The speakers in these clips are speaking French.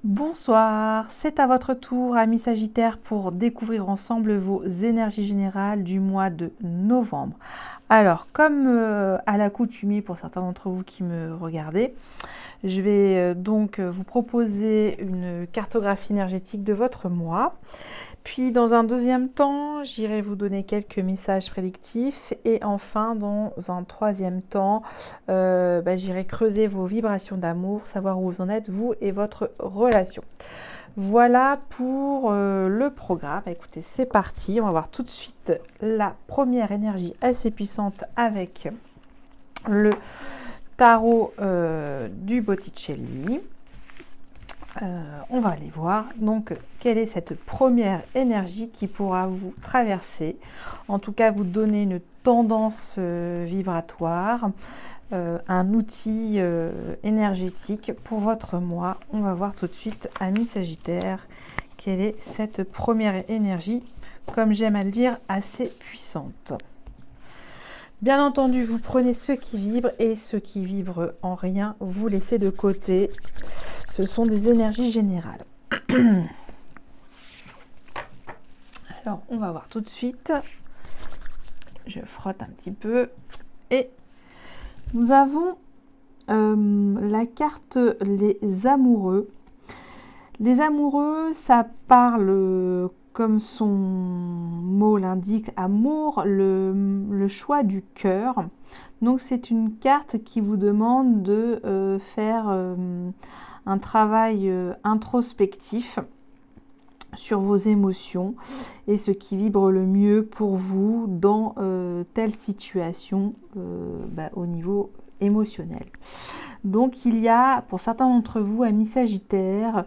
Bonsoir, c'est à votre tour, amis Sagittaires, pour découvrir ensemble vos énergies générales du mois de novembre. Alors, comme à l'accoutumée pour certains d'entre vous qui me regardez, je vais donc vous proposer une cartographie énergétique de votre mois. Puis dans un deuxième temps, j'irai vous donner quelques messages prédictifs. Et enfin, dans un troisième temps, j'irai creuser vos vibrations d'amour, savoir où vous en êtes, vous et votre relation. Voilà pour le programme. Écoutez, c'est parti. On va voir tout de suite la première énergie assez puissante avec le tarot du Botticelli. On va aller voir donc quelle est cette première énergie qui pourra vous traverser, en tout cas vous donner une tendance vibratoire, un outil énergétique pour votre mois. On va voir tout de suite, amis Sagittaires, quelle est cette première énergie, comme j'aime à le dire, assez puissante. Bien entendu, vous prenez ceux qui vibrent et ceux qui vibrent en rien, vous laissez de côté. Ce sont des énergies générales. Alors, on va voir tout de suite. Je frotte un petit peu. Et nous avons la carte Les Amoureux. Les amoureux, ça parle, comme son mot l'indique, amour, le choix du cœur. Donc, c'est une carte qui vous demande de faire un travail introspectif sur vos émotions et ce qui vibre le mieux pour vous dans telle situation au niveau émotionnel. Donc il y a pour certains d'entre vous, amis Sagittaires,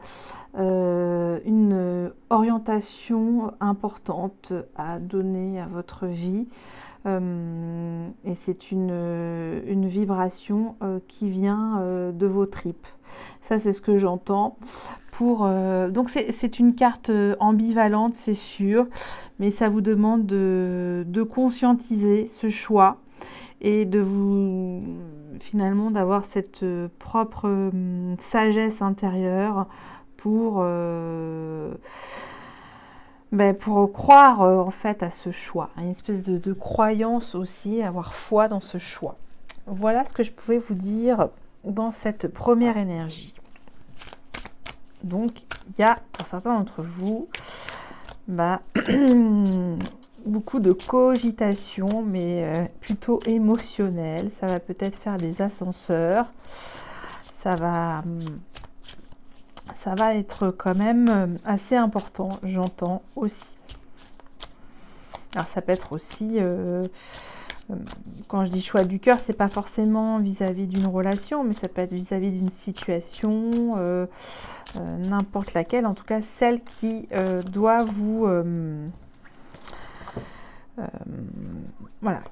une orientation importante à donner à votre vie. Et c'est une vibration qui vient de vos tripes. Ça, c'est ce que j'entends. Donc, c'est une carte ambivalente, c'est sûr, mais ça vous demande de conscientiser ce choix et de vous, finalement, d'avoir cette propre sagesse intérieure pour croire en fait à ce choix, une espèce de croyance aussi, avoir foi dans ce choix. Voilà ce que je pouvais vous dire dans cette première énergie. Donc il y a pour certains d'entre vous beaucoup de cogitation, mais plutôt émotionnelle. Ça va peut-être faire des ascenseurs. Ça va être quand même assez important, j'entends aussi. Alors ça peut être aussi, quand je dis choix du cœur, c'est pas forcément vis-à-vis d'une relation, mais ça peut être vis-à-vis d'une situation, n'importe laquelle, en tout cas celle qui doit vous...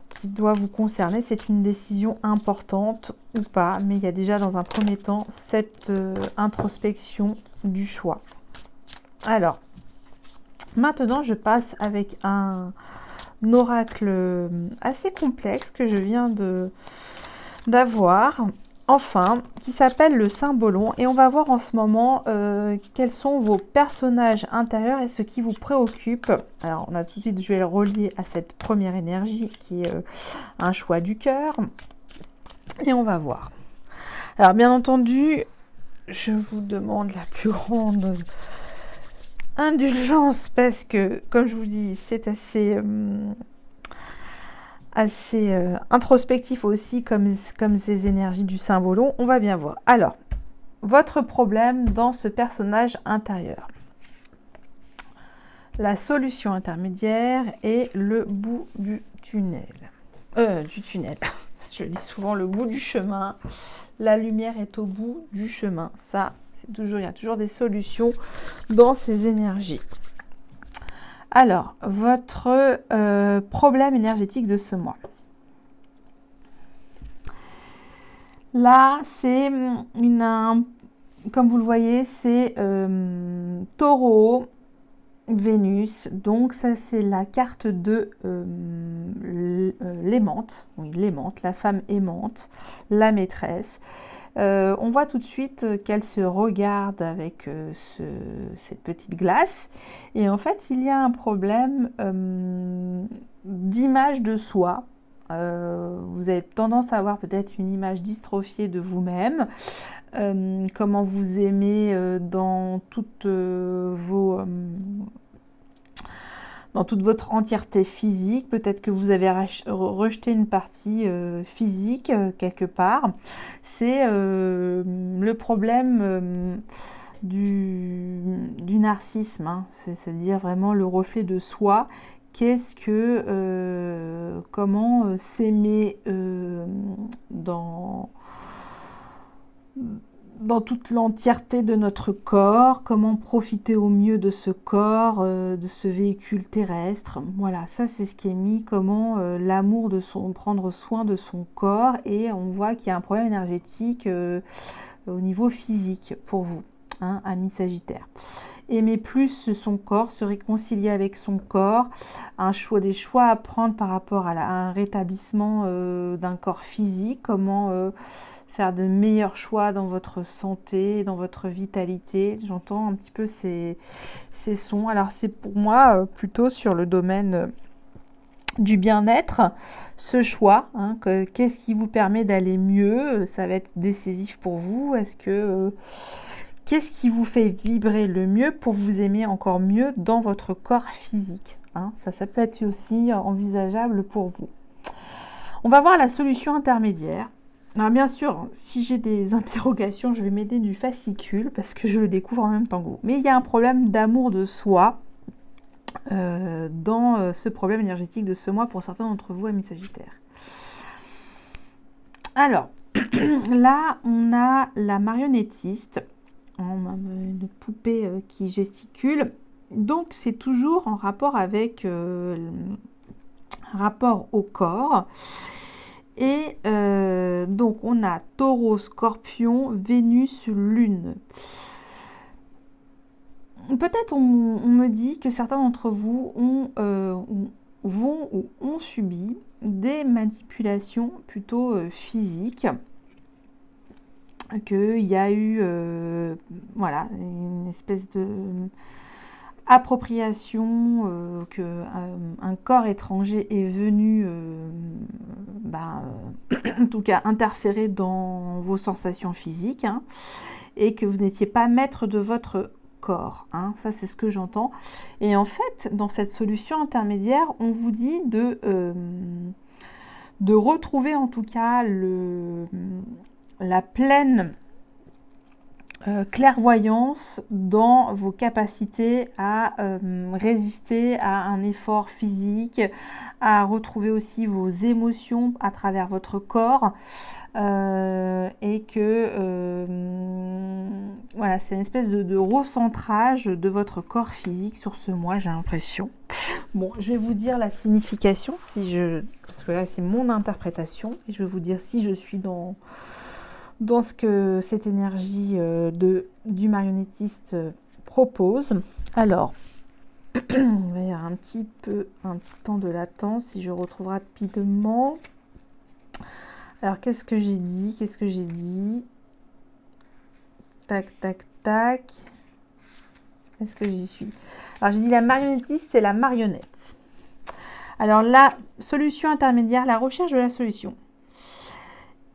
qui doit vous concerner. C'est une décision importante ou pas, mais il y a déjà dans un premier temps cette introspection du choix. Alors, maintenant je passe avec un oracle assez complexe que je viens d'avoir, enfin, qui s'appelle le Symbolon, et on va voir en ce moment quels sont vos personnages intérieurs et ce qui vous préoccupe. Alors on a tout de suite, je vais le relier à cette première énergie qui est un choix du cœur, et on va voir. Alors bien entendu, je vous demande la plus grande indulgence parce que, comme je vous dis, c'est assez introspectif aussi comme ces énergies du Symbolon. On va bien voir. Alors, votre problème dans ce personnage intérieur. La solution intermédiaire est le bout du tunnel. Je dis souvent le bout du chemin. La lumière est au bout du chemin. Ça, il y a toujours des solutions dans ces énergies. Alors, votre problème énergétique de ce mois. Là, c'est comme vous le voyez, c'est Taureau, Vénus. Donc, ça, c'est la carte de l'aimante. Oui, l'aimante, la femme aimante, la maîtresse. On voit tout de suite qu'elle se regarde avec cette petite glace. Et en fait, il y a un problème d'image de soi. Vous avez tendance à avoir peut-être une image dystrophiée de vous-même. Comment vous aimez dans toute votre entièreté physique. Peut-être que vous avez rejeté une partie physique quelque part. C'est le problème du narcissisme, hein. C'est-à-dire vraiment le reflet de soi. Qu'est-ce que, comment s'aimer dans toute l'entièreté de notre corps, comment profiter au mieux de ce corps, de ce véhicule terrestre. Voilà, ça c'est ce qui est mis, comment l'amour prendre soin de son corps, et on voit qu'il y a un problème énergétique au niveau physique pour vous, hein, amis Sagittaire. Aimer plus son corps, se réconcilier avec son corps, des choix à prendre par rapport à un rétablissement d'un corps physique, comment faire de meilleurs choix dans votre santé, dans votre vitalité. J'entends un petit peu ces sons. Alors c'est pour moi plutôt sur le domaine du bien-être, ce choix, hein, qu'est-ce qui vous permet d'aller mieux, ça va être décisif pour vous. Qu'est-ce qui vous fait vibrer le mieux pour vous aimer encore mieux dans votre corps physique, hein? Ça peut être aussi envisageable pour vous. On va voir la solution intermédiaire. Alors bien sûr, si j'ai des interrogations, je vais m'aider du fascicule parce que je le découvre en même temps que vous. Mais il y a un problème d'amour de soi dans ce problème énergétique de ce mois pour certains d'entre vous, amis Sagittaires. Alors, là, on a la marionnettiste, une poupée qui gesticule. Donc, c'est toujours en rapport avec un rapport au corps. Et donc, on a Taureau, Scorpion, Vénus, Lune. Peut-être on me dit que certains d'entre vous ont subi des manipulations plutôt physiques, qu'il y a eu voilà, une espèce de appropriation, qu'un corps étranger est venu en tout cas interférer dans vos sensations physiques, hein, et que vous n'étiez pas maître de votre corps, hein. Ça c'est ce que j'entends. Et en fait, dans cette solution intermédiaire, on vous dit de retrouver en tout cas la pleine clairvoyance dans vos capacités à résister à un effort physique, à retrouver aussi vos émotions à travers votre corps, et que voilà, c'est une espèce de recentrage de votre corps physique sur ce mois, j'ai l'impression. Bon, je vais vous dire la signification, parce que là c'est mon interprétation, et je vais vous dire si je suis dans ce que cette énergie du marionnettiste propose. Alors, il va y avoir un petit temps de latence, si je retrouve rapidement. Alors, qu'est-ce que j'ai dit Tac, tac, tac. Est-ce que j'y suis? Alors, j'ai dit la marionnettiste, c'est la marionnette. Alors, la solution intermédiaire, la recherche de la solution.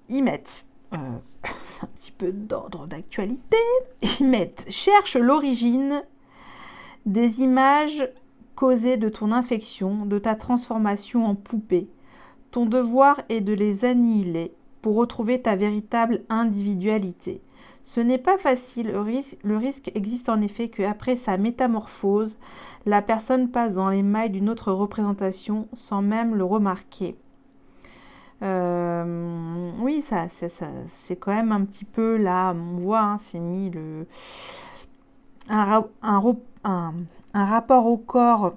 Ils mettent... c'est un petit peu d'ordre d'actualité. Ils mettent « Cherche l'origine des images causées de ton infection, de ta transformation en poupée. Ton devoir est de les annihiler pour retrouver ta véritable individualité. Ce n'est pas facile, le risque existe en effet qu'après sa métamorphose, la personne passe dans les mailles d'une autre représentation sans même le remarquer. » Oui, ça c'est quand même un petit peu là, on voit, hein, c'est mis un rapport au corps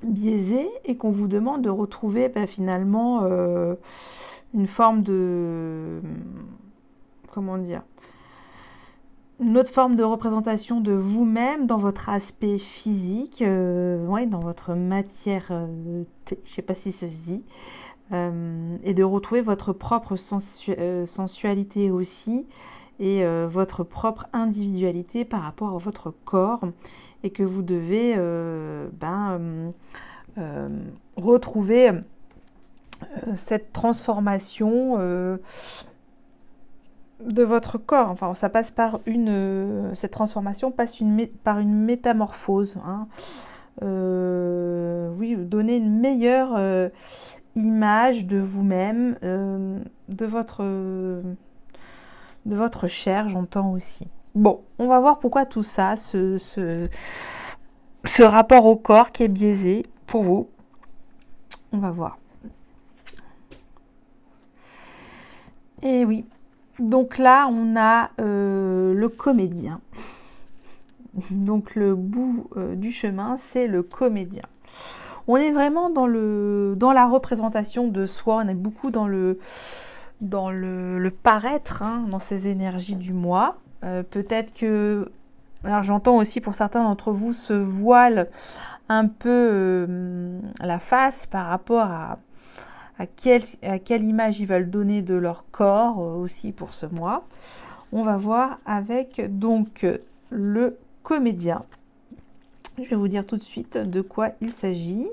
biaisé, et qu'on vous demande de retrouver finalement une forme de, comment dire, une autre forme de représentation de vous-même dans votre aspect physique, ouais, dans votre matière, je ne sais pas si ça se dit. et de retrouver votre propre sensualité aussi et votre propre individualité par rapport à votre corps et que vous devez retrouver cette transformation de votre corps. Enfin, ça passe par cette transformation passe par une métamorphose. Hein. Oui, donner une meilleure image de vous-même, de votre chair, j'entends aussi. Bon, on va voir pourquoi tout ça, ce rapport au corps qui est biaisé pour vous. On va voir. Et oui, donc là, on a le comédien. Donc le bout du chemin, c'est le comédien. On est vraiment dans la représentation de soi, on est beaucoup dans le paraître, hein, dans ces énergies du moi. Peut-être que, alors j'entends aussi pour certains d'entre vous, se voile un peu la face par rapport à quelle image ils veulent donner de leur corps aussi pour ce mois. On va voir avec donc le comédien. Je vais vous dire tout de suite de quoi il s'agit.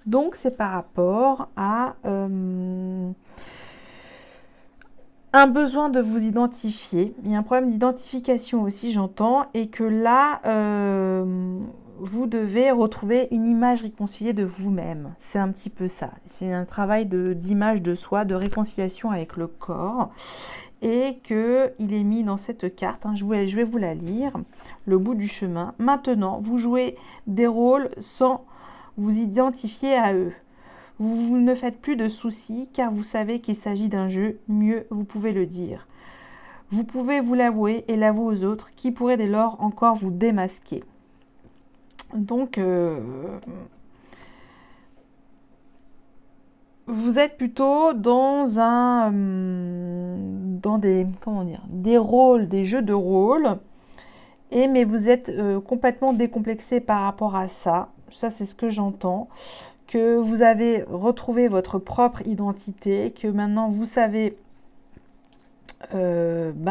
Donc c'est par rapport à un besoin de vous identifier. Il y a un problème d'identification aussi, j'entends, et que là, vous devez retrouver une image réconciliée de vous-même. C'est un petit peu ça. C'est un travail d'image de soi, de réconciliation avec le corps. Et qu'il est mis dans cette carte, hein, je vais vous la lire, le bout du chemin. Maintenant, vous jouez des rôles sans vous identifier à eux. Vous ne faites plus de soucis car vous savez qu'il s'agit d'un jeu, mieux vous pouvez le dire. Vous pouvez vous l'avouer et l'avouer aux autres qui pourraient dès lors encore vous démasquer. Donc, vous êtes plutôt dans des rôles, des jeux de rôle, mais vous êtes complètement décomplexé par rapport à ça. Ça, c'est ce que j'entends. Que vous avez retrouvé votre propre identité, que maintenant vous savez vous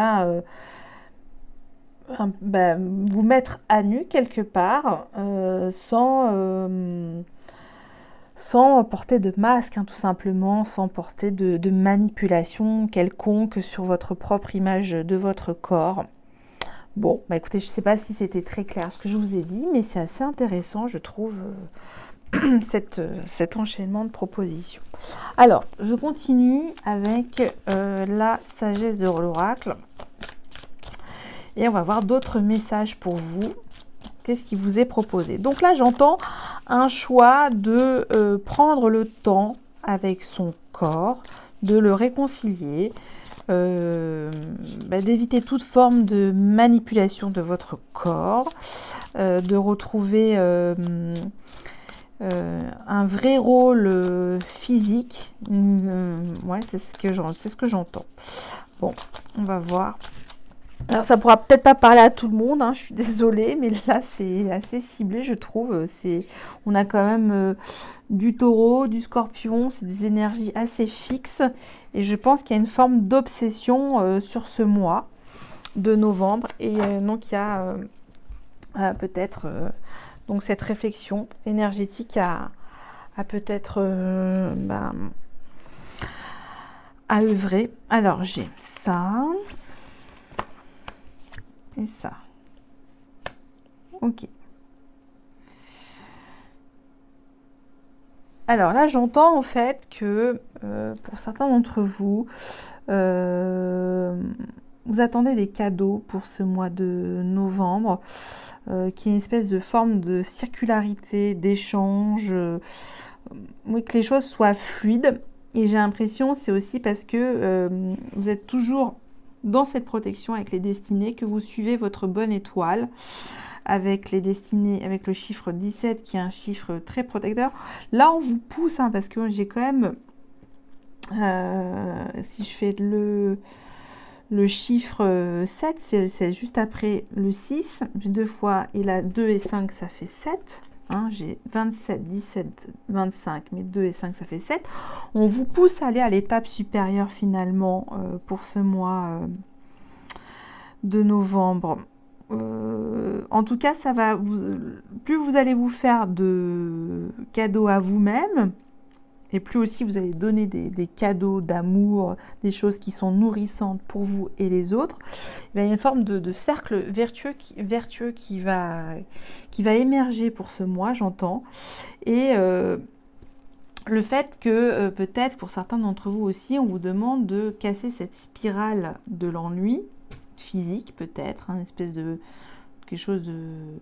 mettre à nu quelque part sans porter de masque, hein, tout simplement, sans porter de manipulation quelconque sur votre propre image de votre corps. Bon, écoutez, je ne sais pas si c'était très clair ce que je vous ai dit, mais c'est assez intéressant, je trouve, cet enchaînement de propositions. Alors, je continue avec la sagesse de l'oracle. Et on va voir d'autres messages pour vous. Qu'est-ce qui vous est proposé? Donc là, j'entends un choix de prendre le temps avec son corps, de le réconcilier, d'éviter toute forme de manipulation de votre corps, de retrouver un vrai rôle physique. Ouais, c'est ce que j'entends. Bon, on va voir. Alors ça pourra peut-être pas parler à tout le monde, hein, je suis désolée, mais là c'est assez ciblé, je trouve. On a quand même du taureau, du scorpion, c'est des énergies assez fixes. Et je pense qu'il y a une forme d'obsession sur ce mois de novembre. Et donc il y a peut-être donc cette réflexion énergétique à peut-être à œuvrer. Alors j'ai ça. Et ça. Ok. Alors là, j'entends en fait que pour certains d'entre vous, vous attendez des cadeaux pour ce mois de novembre, qui est une espèce de forme de circularité, d'échange, oui, que les choses soient fluides. Et j'ai l'impression, c'est aussi parce que vous êtes toujours dans cette protection avec les destinées, que vous suivez votre bonne étoile avec les destinées, avec le chiffre 17 qui est un chiffre très protecteur. Là, on vous pousse, hein, parce que j'ai quand même, si je fais le chiffre 7, c'est juste après le 6, 2 fois, et là 2 et 5, ça fait 7. hein, j'ai 27, 17, 25, mais 2 et 5, ça fait 7. On vous pousse à aller à l'étape supérieure finalement pour ce mois de novembre. En tout cas, ça va plus vous allez vous faire de cadeaux à vous-même, et plus aussi vous allez donner des cadeaux d'amour, des choses qui sont nourrissantes pour vous et les autres. Il y a une forme de cercle vertueux qui va émerger pour ce mois, j'entends. Et le fait que peut-être pour certains d'entre vous aussi, on vous demande de casser cette spirale de l'ennui physique, peut-être, une espèce de quelque chose de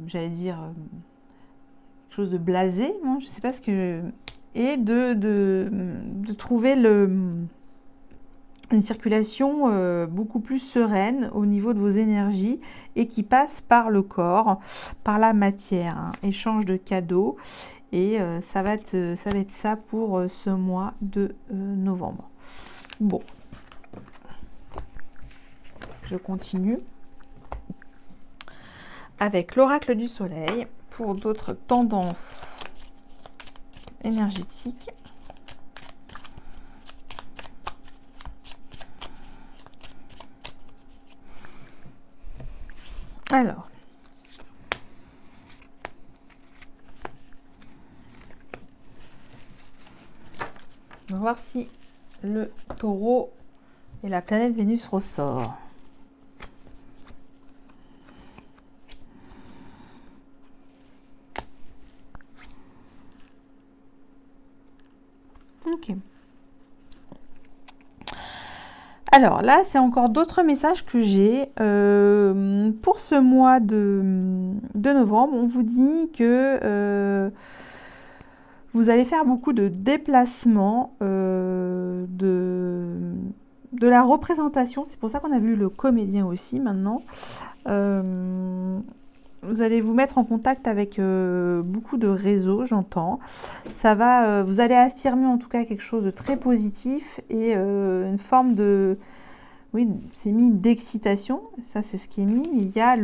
j'allais dire quelque chose de blasé, hein, je sais pas ce que et de trouver une circulation beaucoup plus sereine au niveau de vos énergies et qui passe par le corps, par la matière, hein, échange de cadeaux. Et ça va être ça pour ce mois de novembre. Bon, je continue avec l'oracle du soleil pour d'autres tendances énergétiques. Alors, on va voir si le taureau et la planète Vénus ressort. Ok. Alors là, c'est encore d'autres messages que j'ai. Pour ce mois de novembre, on vous dit que vous allez faire beaucoup de déplacements, de la représentation. C'est pour ça qu'on a vu le comédien aussi maintenant. Vous allez vous mettre en contact avec beaucoup de réseaux, j'entends. Ça va, vous allez affirmer en tout cas quelque chose de très positif et une forme de, oui, c'est mis d'excitation. Ça, c'est ce qui est mis. Il y a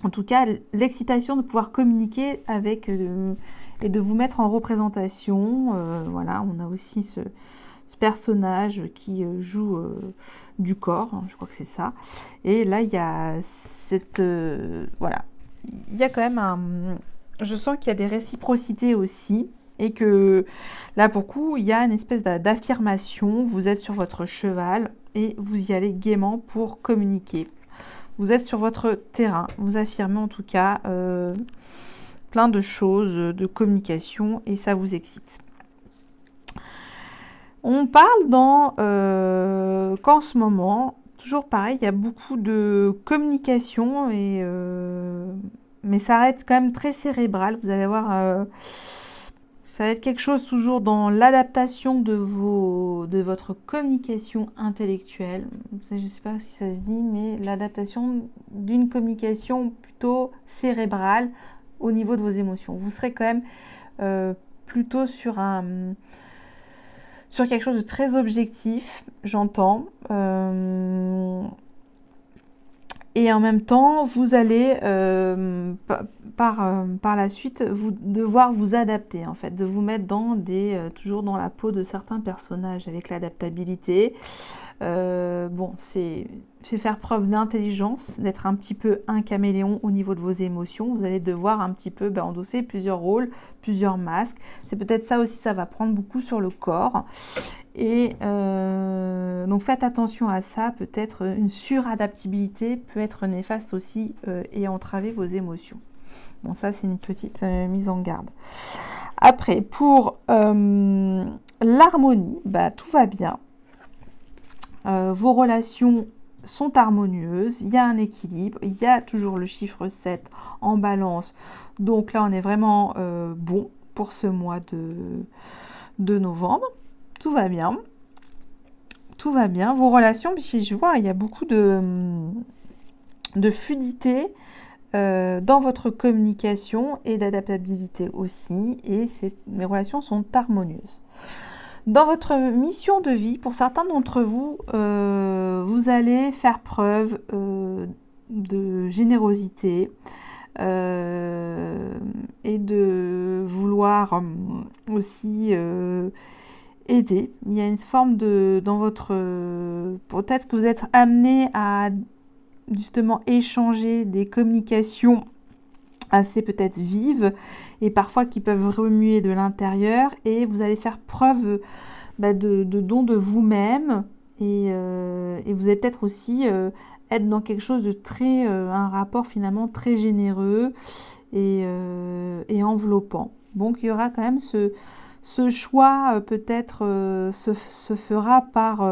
en tout cas, l'excitation de pouvoir communiquer avec et de vous mettre en représentation. Voilà, on a aussi ce personnage qui joue du corps, hein, je crois que c'est ça. Et là, il y a cette... voilà. Il y a quand même je sens qu'il y a des réciprocités aussi. Et que là, pour le coup, il y a une espèce d'affirmation. Vous êtes sur votre cheval et vous y allez gaiement pour communiquer. Vous êtes sur votre terrain. Vous affirmez en tout cas plein de choses de communication et ça vous excite. On parle qu'en ce moment, toujours pareil, il y a beaucoup de communication, mais ça reste quand même très cérébral. Vous allez voir, ça va être quelque chose toujours dans l'adaptation de votre communication intellectuelle. Je ne sais pas si ça se dit, mais l'adaptation d'une communication plutôt cérébrale au niveau de vos émotions. Vous serez quand même plutôt sur quelque chose de très objectif, j'entends. Et en même temps, vous allez par la suite devoir vous adapter, en fait, de vous mettre toujours dans la peau de certains personnages avec l'adaptabilité. Bon, c'est faire preuve d'intelligence, d'être un petit peu un caméléon au niveau de vos émotions. Vous allez devoir un petit peu endosser plusieurs rôles, plusieurs masques. C'est peut-être ça aussi, ça va prendre beaucoup sur le corps. Et donc faites attention à ça, peut-être une suradaptabilité peut être néfaste aussi et entraver vos émotions. Bon, ça c'est une petite mise en garde. Après, pour l'harmonie, tout va bien. Vos relations sont harmonieuses, il y a un équilibre, il y a toujours le chiffre 7 en balance. Donc là, on est vraiment bon pour ce mois de novembre. Tout va bien. Tout va bien. Vos relations, je vois, il y a beaucoup de fluidité dans votre communication et d'adaptabilité aussi. Et les relations sont harmonieuses. Dans votre mission de vie, pour certains d'entre vous, vous allez faire preuve de générosité. et de vouloir aussi aider. Il y a une forme de, dans votre... peut-être que vous êtes amené à justement échanger des communications assez peut-être vives et parfois qui peuvent remuer de l'intérieur, et vous allez faire preuve de don de vous-même, et vous allez peut-être aussi être dans quelque chose de très, un rapport finalement très généreux et enveloppant. Donc il y aura quand même ce choix peut-être se fera par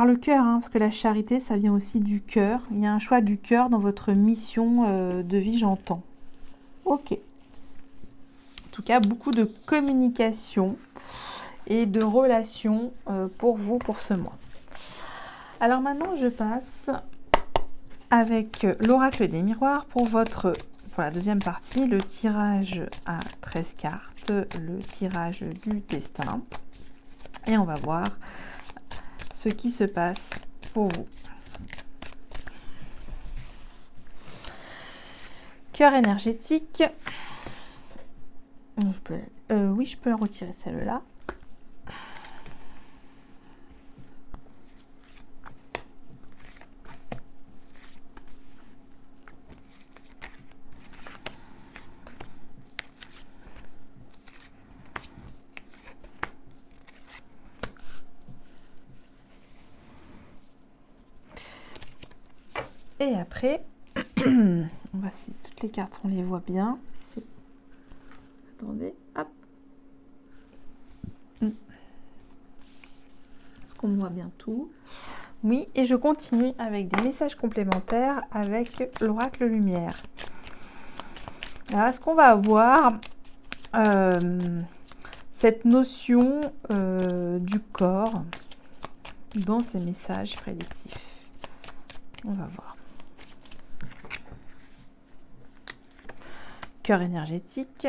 le cœur, hein, parce que la charité, ça vient aussi du cœur. Il y a un choix du cœur dans votre mission de vie, j'entends. Ok. En tout cas, beaucoup de communication et de relations pour vous, pour ce mois. Alors maintenant, je passe avec l'oracle des miroirs pour la deuxième partie, le tirage à 13 cartes, le tirage du destin. Et on va voir ce qui se passe pour vous. Cœur énergétique. Oui, je peux retirer celle-là. Et après, on va si toutes les cartes, on les voit bien. Attendez, hop. Est-ce qu'on voit bien tout? Oui, et je continue avec des messages complémentaires avec l'oracle lumière. Alors, est-ce qu'on va avoir cette notion du corps dans ces messages prédictifs? On va voir. Cœur énergétique.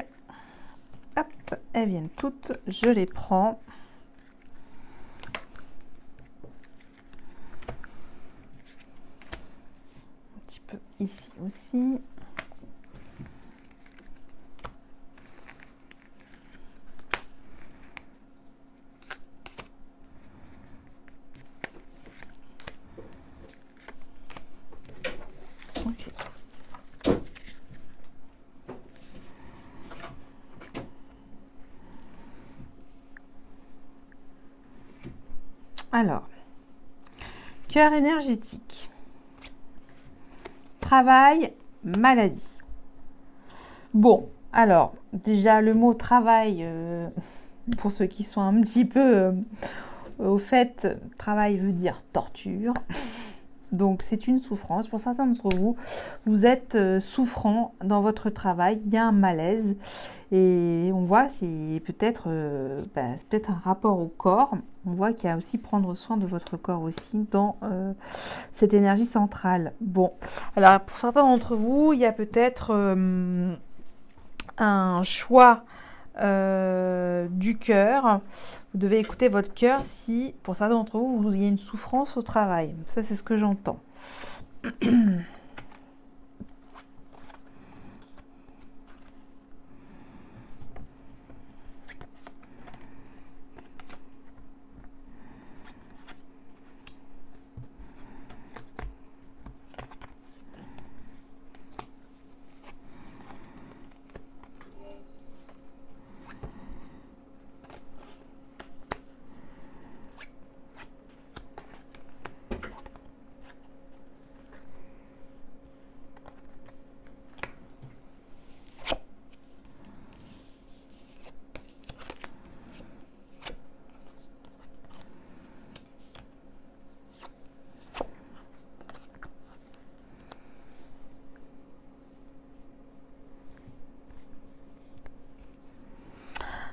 Hop, elles viennent toutes, je les prends. Un petit peu ici aussi. Ok. Alors, cœur énergétique, travail, maladie. Bon, alors, déjà le mot travail, pour ceux qui sont un petit peu au fait, travail veut dire torture. Donc c'est une souffrance. Pour certains d'entre vous, vous êtes souffrant dans votre travail, il y a un malaise. Et on voit, c'est peut-être peut-être un rapport au corps. On voit qu'il y a aussi prendre soin de votre corps aussi dans cette énergie centrale. Bon, alors pour certains d'entre vous, il y a peut-être un choix du cœur. Vous devez écouter votre cœur si, pour certains d'entre vous, il y a une souffrance au travail. Ça, c'est ce que j'entends.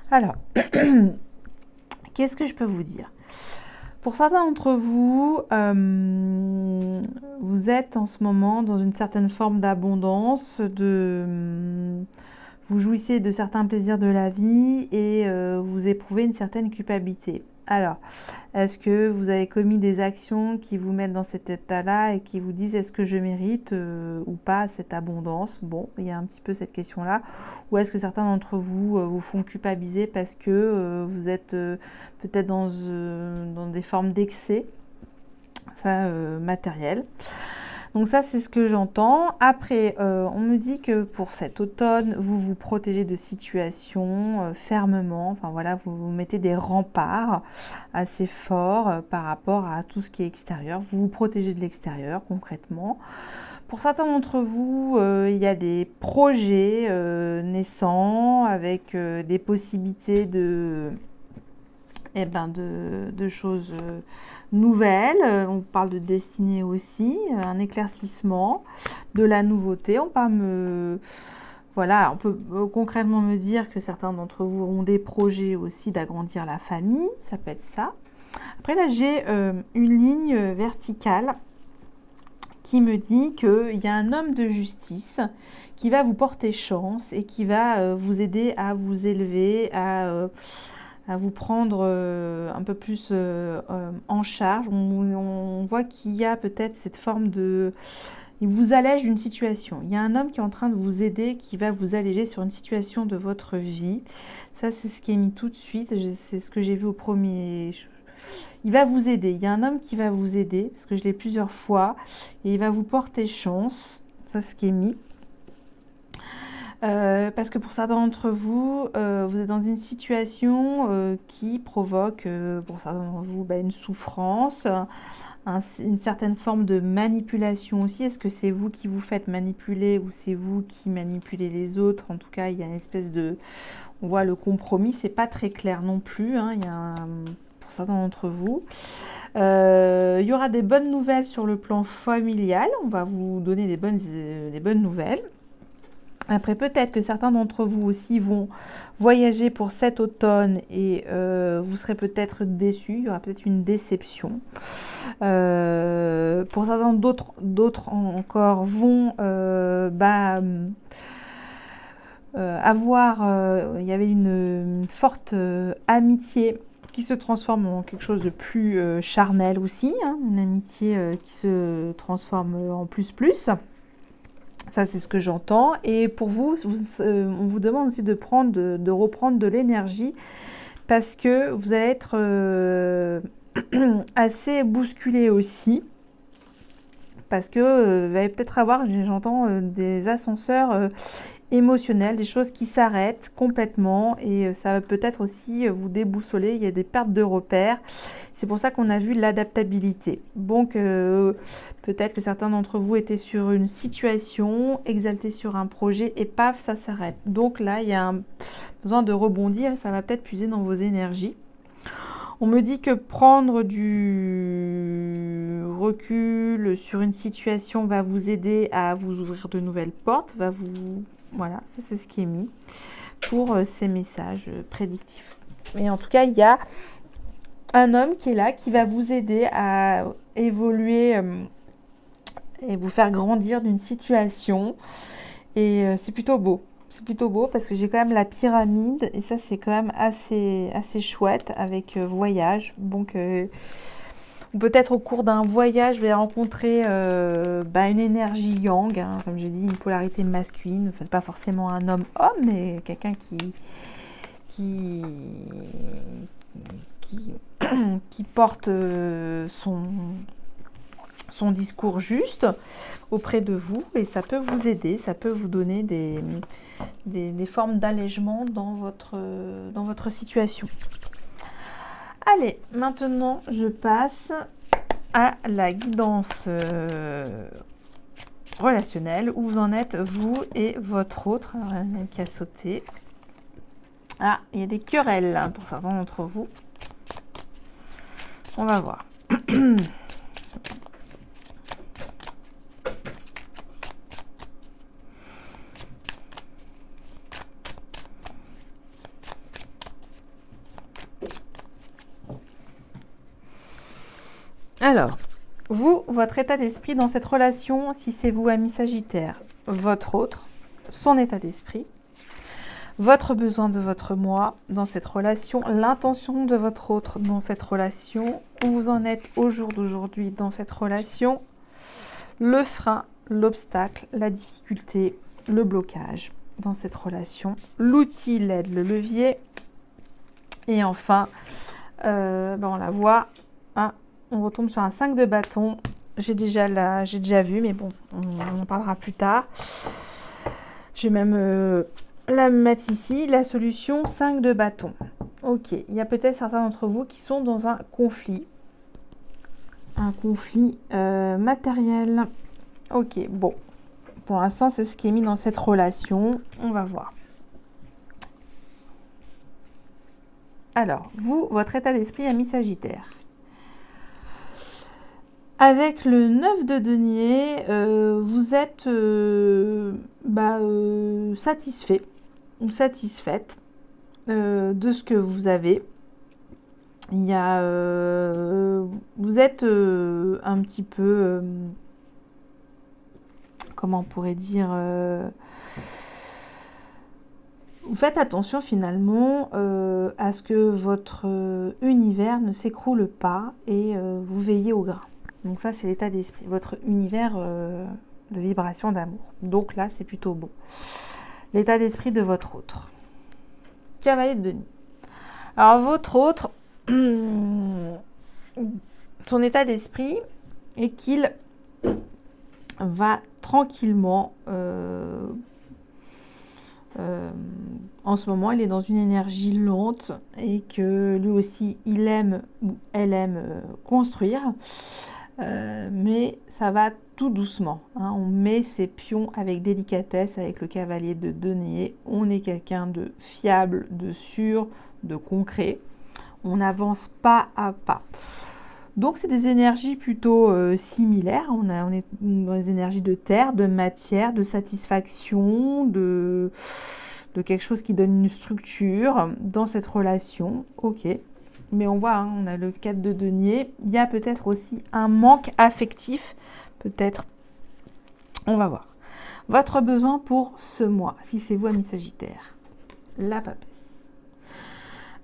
Alors, qu'est-ce que je peux vous dire? Pour certains d'entre vous, vous êtes en ce moment dans une certaine forme d'abondance, vous jouissez de certains plaisirs de la vie et vous éprouvez une certaine culpabilité. Alors, est-ce que vous avez commis des actions qui vous mettent dans cet état-là et qui vous disent est-ce que je mérite ou pas cette abondance? Bon, il y a un petit peu cette question-là. Ou est-ce que certains d'entre vous vous font culpabiliser parce que vous êtes peut-être dans des formes d'excès, ça, matériel. Donc ça, c'est ce que j'entends. Après, on me dit que pour cet automne, vous vous protégez de situations fermement. Enfin voilà, vous mettez des remparts assez forts par rapport à tout ce qui est extérieur. Vous vous protégez de l'extérieur, concrètement. Pour certains d'entre vous, il y a des projets naissants avec des possibilités de choses nouvelles. On parle de destinée aussi, un éclaircissement, de la nouveauté. Voilà, on peut concrètement me dire que certains d'entre vous ont des projets aussi d'agrandir la famille, ça peut être ça. Après là, j'ai une ligne verticale qui me dit qu'il y a un homme de justice qui va vous porter chance et qui va vous aider à vous élever, à vous prendre un peu plus en charge. On voit qu'il y a peut-être cette forme de... Il vous allège d'une situation. Il y a un homme qui est en train de vous aider, qui va vous alléger sur une situation de votre vie. Ça, c'est ce qui est mis tout de suite. C'est ce que j'ai vu au premier... Il va vous aider. Il y a un homme qui va vous aider, parce que je l'ai plusieurs fois, et il va vous porter chance. Ça, c'est ce qui est mis. Parce que pour certains d'entre vous, vous êtes dans une situation qui provoque, pour certains d'entre vous, une souffrance, une certaine forme de manipulation aussi. Est-ce que c'est vous qui vous faites manipuler ou c'est vous qui manipulez les autres? En tout cas, il y a une espèce de... On voit le compromis, c'est pas très clair non plus, hein. Il y a pour certains d'entre vous. Il y aura des bonnes nouvelles sur le plan familial. On va vous donner des bonnes nouvelles. Après, peut-être que certains d'entre vous aussi vont voyager pour cet automne et vous serez peut-être déçus. Il y aura peut-être une déception. Pour certains d'autres encore vont avoir... il y avait une forte amitié qui se transforme en quelque chose de plus charnel aussi. Hein, une amitié qui se transforme en plus. Ça, c'est ce que j'entends. Et pour vous, on vous demande aussi de reprendre de l'énergie parce que vous allez être assez bousculé aussi. Parce que vous allez peut-être avoir, j'entends, des ascenseurs émotionnels, des choses qui s'arrêtent complètement et ça va peut-être aussi vous déboussoler. Il y a des pertes de repères. C'est pour ça qu'on a vu l'adaptabilité. Donc, peut-être que certains d'entre vous étaient sur une situation, exaltés sur un projet et paf, ça s'arrête. Donc là, il y a besoin de rebondir et ça va peut-être puiser dans vos énergies. On me dit que prendre du recul sur une situation va vous aider à vous ouvrir de nouvelles portes, Voilà, ça c'est ce qui est mis pour ces messages prédictifs. Mais en tout cas, il y a un homme qui est là, qui va vous aider à évoluer et vous faire grandir d'une situation. Et c'est plutôt beau. C'est plutôt beau parce que j'ai quand même la pyramide et ça c'est quand même assez chouette avec voyage. Donc peut-être au cours d'un voyage, je vais rencontrer une énergie yang, hein, comme j'ai dit, une polarité masculine. Enfin, pas forcément un homme-homme, mais quelqu'un qui porte son discours juste auprès de vous et ça peut vous aider, ça peut vous donner des formes d'allègement dans votre situation. Allez, maintenant je passe à la guidance relationnelle. Où vous en êtes, vous et votre autre. Alors, il y en a qui a sauté. Ah, il y a des querelles hein, pour certains d'entre vous. On va voir. Alors, vous, votre état d'esprit dans cette relation, si c'est vous, ami Sagittaire, votre autre, son état d'esprit, votre besoin de votre moi dans cette relation, l'intention de votre autre dans cette relation, où vous en êtes au jour d'aujourd'hui dans cette relation, le frein, l'obstacle, la difficulté, le blocage dans cette relation, l'outil, l'aide, le levier, et enfin, on la voit, hein, on retombe sur un 5 de bâton. J'ai déjà vu, mais bon, on en parlera plus tard. Je vais même la mettre ici, la solution 5 de bâton. Ok, il y a peut-être certains d'entre vous qui sont dans un conflit matériel. Ok, bon, pour l'instant, c'est ce qui est mis dans cette relation. On va voir. Alors, vous, votre état d'esprit ami Sagittaire. Avec le 9 de denier, vous êtes satisfait ou satisfaite de ce que vous avez. Il y a, vous êtes un petit peu, comment on pourrait dire, vous faites attention finalement à ce que votre univers ne s'écroule pas et vous veillez au grain. Donc ça, c'est l'état d'esprit, votre univers de vibration d'amour. Donc là, c'est plutôt beau. L'état d'esprit de votre autre. Cavalier de denier. Alors, votre autre, son état d'esprit est qu'il va tranquillement, en ce moment, il est dans une énergie lente et que lui aussi, il aime ou elle aime construire. Mais ça va tout doucement, hein. On met ses pions avec délicatesse avec le cavalier de denier. On est quelqu'un de fiable, de sûr, de concret. On avance pas à pas. Donc c'est des énergies plutôt similaires. On est dans les énergies de terre, de matière, de satisfaction, de quelque chose qui donne une structure dans cette relation. Ok. Mais on voit, hein, on a le 4 de denier. Il y a peut-être aussi un manque affectif. Peut-être. On va voir. Votre besoin pour ce mois, si c'est vous, ami Sagittaire. La papesse.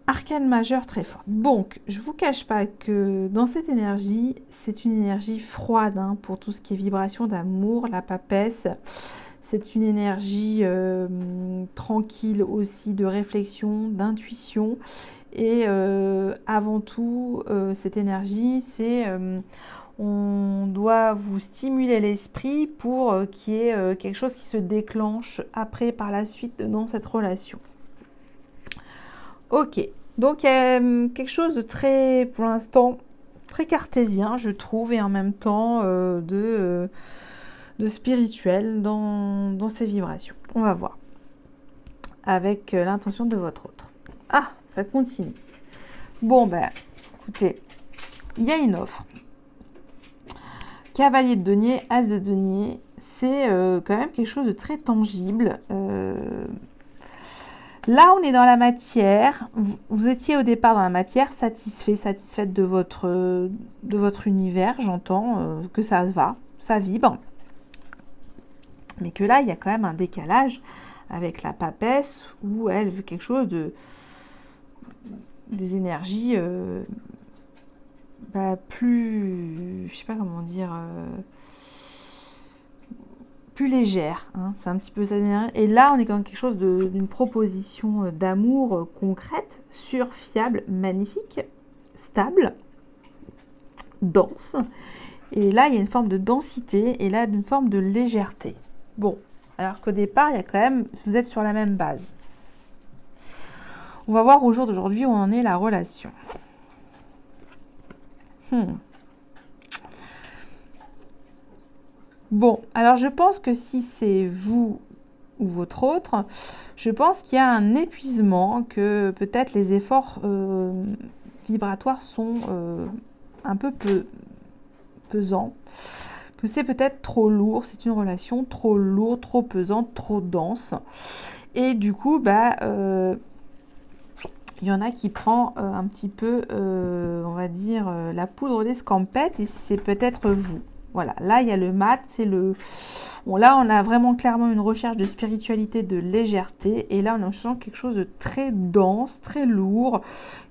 Arcane majeur très fort. Donc, je ne vous cache pas que dans cette énergie, c'est une énergie froide, hein, pour tout ce qui est vibration d'amour. La papesse, c'est une énergie tranquille aussi, de réflexion, d'intuition. Et avant tout, cette énergie, c'est on doit vous stimuler l'esprit pour qu'il y ait quelque chose qui se déclenche après, par la suite, dans cette relation. Ok, donc il y a quelque chose de très, pour l'instant, très cartésien, je trouve, et en même temps de spirituel dans ces vibrations. On va voir, avec l'intention de votre autre. Ah, ça continue. Bon, ben, écoutez, il y a une offre. Cavalier de denier, as de denier, c'est quand même quelque chose de très tangible. Là, on est dans la matière. Vous étiez au départ dans la matière, satisfaite de votre univers, j'entends que ça va, ça vibre. Mais que là, il y a quand même un décalage avec la papesse où elle veut quelque chose des énergies plus, je sais pas comment dire, plus légères, hein. C'est un petit peu ça. Et là, on est dans quelque chose d'une proposition d'amour concrète, sûre, fiable, magnifique, stable, dense. Et là, il y a une forme de densité et là, une forme de légèreté. Bon, alors qu'au départ, il y a quand même, vous êtes sur la même base. On va voir au jour d'aujourd'hui où en est la relation. Bon, alors je pense que si c'est vous ou votre autre, je pense qu'il y a un épuisement, que peut-être les efforts vibratoires sont un peu pesants, que c'est peut-être trop lourd, c'est une relation trop lourde, trop pesante, trop dense. Et du coup, il y en a qui prend un petit peu, on va dire, la poudre d'escampette, et c'est peut-être vous. Voilà, là, il y a le mat, c'est le... Bon, là, on a vraiment clairement une recherche de spiritualité, de légèreté. Et là, on sent quelque chose de très dense, très lourd,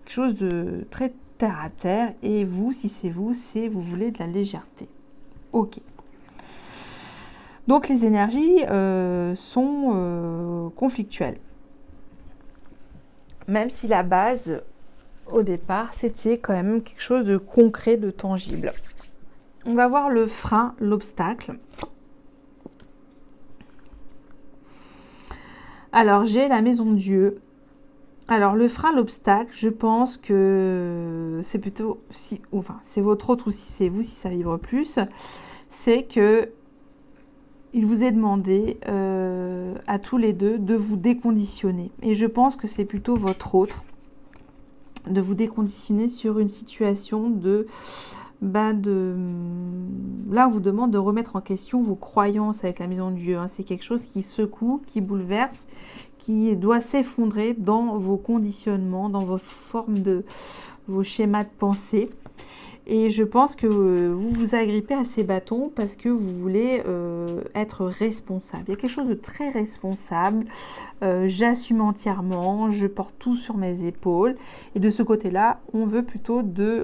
quelque chose de très terre à terre. Et vous, si c'est vous voulez de la légèreté. Ok. Donc, les énergies sont conflictuelles. Même si la base, au départ, c'était quand même quelque chose de concret, de tangible. On va voir le frein, l'obstacle. Alors, j'ai la maison de Dieu. Alors, le frein, l'obstacle, je pense que c'est plutôt, c'est votre autre ou si c'est vous, si ça vibre plus, c'est que il vous est demandé à tous les deux de vous déconditionner. Et je pense que c'est plutôt votre autre de vous déconditionner sur une situation là, on vous demande de remettre en question vos croyances avec la maison de Dieu. Hein. C'est quelque chose qui secoue, qui bouleverse, qui doit s'effondrer dans vos conditionnements, dans vos formes vos schémas de pensée. Et je pense que vous vous agrippez à ces bâtons parce que vous voulez être responsable. Il y a quelque chose de très responsable. J'assume entièrement, je porte tout sur mes épaules. Et de ce côté-là, on veut plutôt des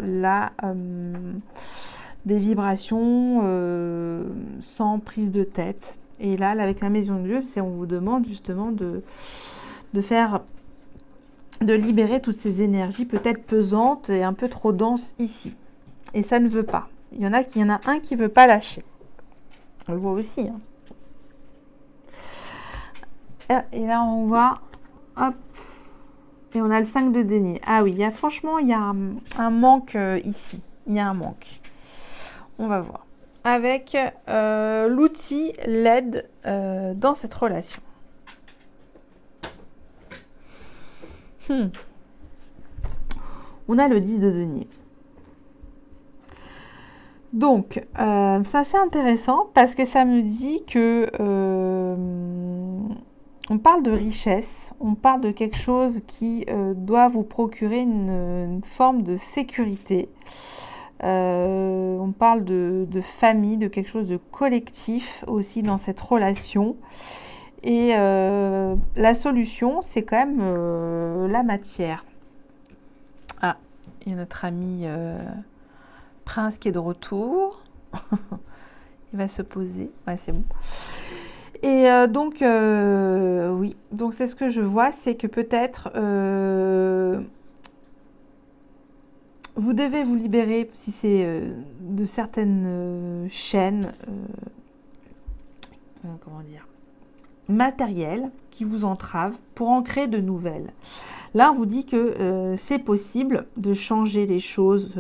vibrations sans prise de tête. Et là, avec la maison de Dieu, on vous demande justement de libérer toutes ces énergies peut-être pesantes et un peu trop denses ici. Et ça ne veut pas. Il y en a un qui ne veut pas lâcher. On le voit aussi. Hein. Et là, on voit... Hop. Et on a le 5 de denier. Ah oui, franchement, il y a un manque ici. Il y a un manque. On va voir. Avec l'outil, l'aide dans cette relation. On a le 10 de denier. Donc, ça c'est intéressant parce que ça me dit que on parle de richesse, on parle de quelque chose qui doit vous procurer une forme de sécurité. On parle de famille, de quelque chose de collectif aussi dans cette relation. Et la solution, c'est quand même la matière. Ah, il y a notre ami... Prince qui est de retour. Il va se poser. Ouais, c'est bon. Et donc, oui. Donc, c'est ce que je vois. C'est que peut-être vous devez vous libérer, si c'est de certaines chaînes, comment dire, matérielles qui vous entravent pour en créer de nouvelles. Là, on vous dit que c'est possible de changer les choses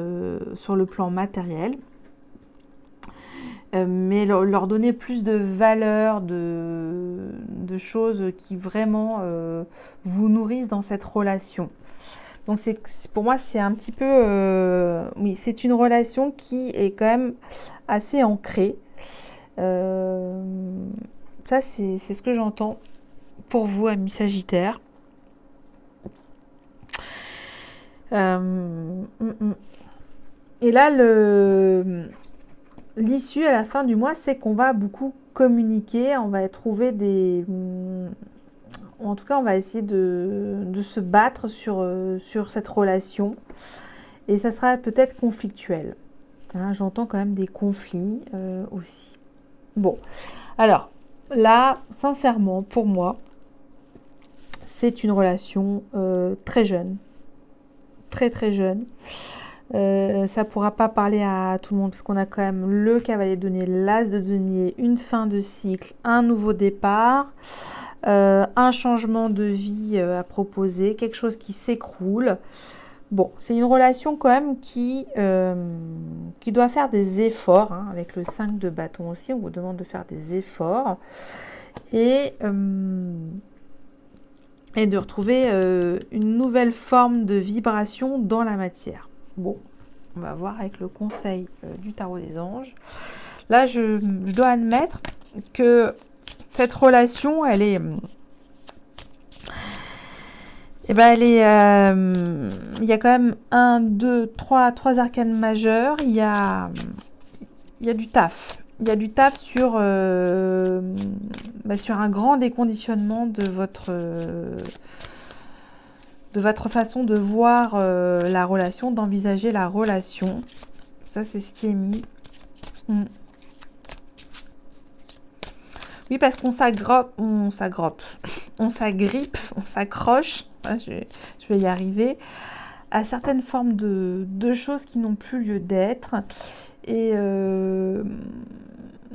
sur le plan matériel, mais leur donner plus de valeur, de choses qui vraiment vous nourrissent dans cette relation. Donc, pour moi, c'est un petit peu... oui, c'est une relation qui est quand même assez ancrée. Ça, c'est ce que j'entends pour vous, amis Sagittaires. Et là, l'issue à la fin du mois, c'est qu'on va beaucoup communiquer, on va trouver en tout cas, on va essayer de se battre sur cette relation. Et ça sera peut-être conflictuel. Hein, j'entends quand même des conflits aussi. Bon, alors, là, sincèrement, pour moi, c'est une relation très jeune. Très très jeune. Ça pourra pas parler à tout le monde parce qu'on a quand même le cavalier de denier, l'as de denier, une fin de cycle, un nouveau départ, un changement de vie à proposer, quelque chose qui s'écroule. Bon, c'est une relation quand même qui doit faire des efforts. Hein, avec le 5 de bâton aussi, on vous demande de faire des efforts et de retrouver une nouvelle forme de vibration dans la matière. Bon, on va voir avec le conseil du tarot des anges. Là, je dois admettre que cette relation, elle est... il y a quand même 1, 2, 3 arcanes majeures. Il y a il y a du taf. Il y a du taf sur, sur un grand déconditionnement de votre façon de voir la relation, d'envisager la relation. Ça, c'est ce qui est mis. Oui, parce qu'on s'agrippe, on s'agrippe, on s'accroche, je vais y arriver, à certaines formes de choses qui n'ont plus lieu d'être. Et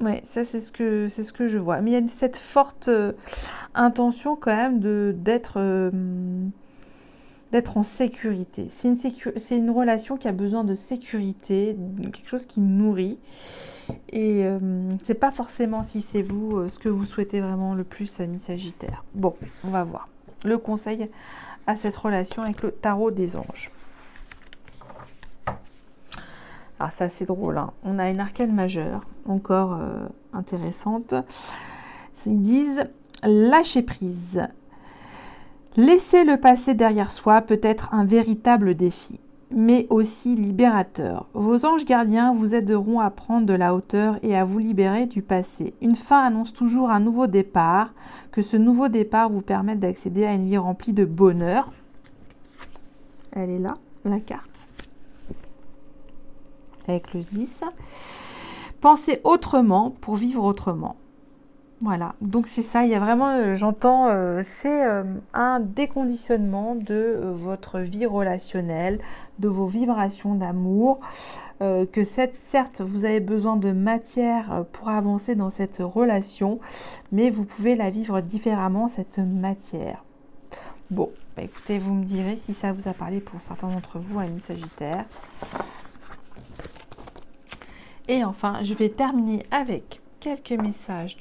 ouais, ça c'est ce que je vois. Mais il y a cette forte intention quand même d'être en sécurité. C'est une relation qui a besoin de sécurité, quelque chose qui nourrit. Et c'est pas forcément, si c'est vous, ce que vous souhaitez vraiment le plus, ami Sagittaire. Bon, on va voir. Le conseil à cette relation avec le tarot des anges. Alors c'est assez drôle, hein. On a une arcane majeure, encore intéressante. Ils disent lâcher prise. Laisser le passé derrière soi peut être un véritable défi, mais aussi libérateur. Vos anges gardiens vous aideront à prendre de la hauteur et à vous libérer du passé. Une fin annonce toujours un nouveau départ, que ce nouveau départ vous permette d'accéder à une vie remplie de bonheur. Elle est là, la carte. Avec le 10. Pensez autrement pour vivre autrement. Voilà, donc c'est ça, il y a vraiment, j'entends, c'est un déconditionnement de votre vie relationnelle, de vos vibrations d'amour, que certes, vous avez besoin de matière pour avancer dans cette relation, mais vous pouvez la vivre différemment, cette matière. Bon, bah écoutez, vous me direz si ça vous a parlé pour certains d'entre vous, amis Sagittaire. Et enfin, je vais terminer avec quelques messages,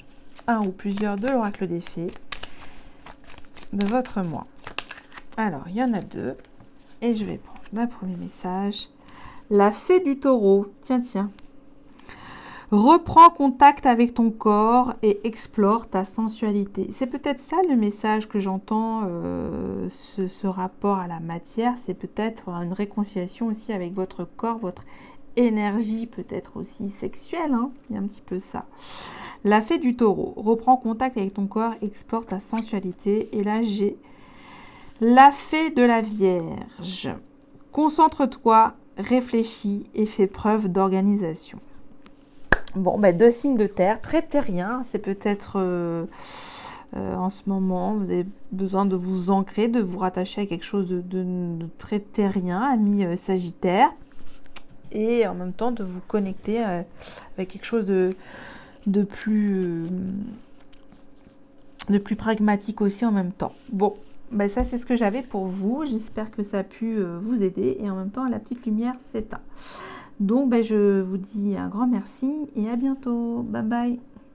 un ou plusieurs de l'oracle des fées, de votre mois. Alors, il y en a deux, et je vais prendre le premier message. La fée du taureau, tiens. Reprends contact avec ton corps et explore ta sensualité. C'est peut-être ça le message que j'entends, ce rapport à la matière. C'est peut-être une réconciliation aussi avec votre corps, votre énergie peut-être aussi sexuelle, hein. Il y a un petit peu ça. La fée du taureau, reprends contact avec ton corps, explore ta sensualité. Et là, j'ai la fée de la Vierge. Concentre-toi, réfléchis et fais preuve d'organisation. Bon, ben, deux signes de terre, très terrien. C'est peut-être en ce moment, vous avez besoin de vous ancrer, de vous rattacher à quelque chose de très terrien, ami Sagittaire. Et en même temps de vous connecter avec quelque chose de plus pragmatique aussi en même temps. Bon, ben ça c'est ce que j'avais pour vous. J'espère que ça a pu vous aider. Et en même temps, la petite lumière s'éteint. Donc, ben, je vous dis un grand merci et à bientôt. Bye bye.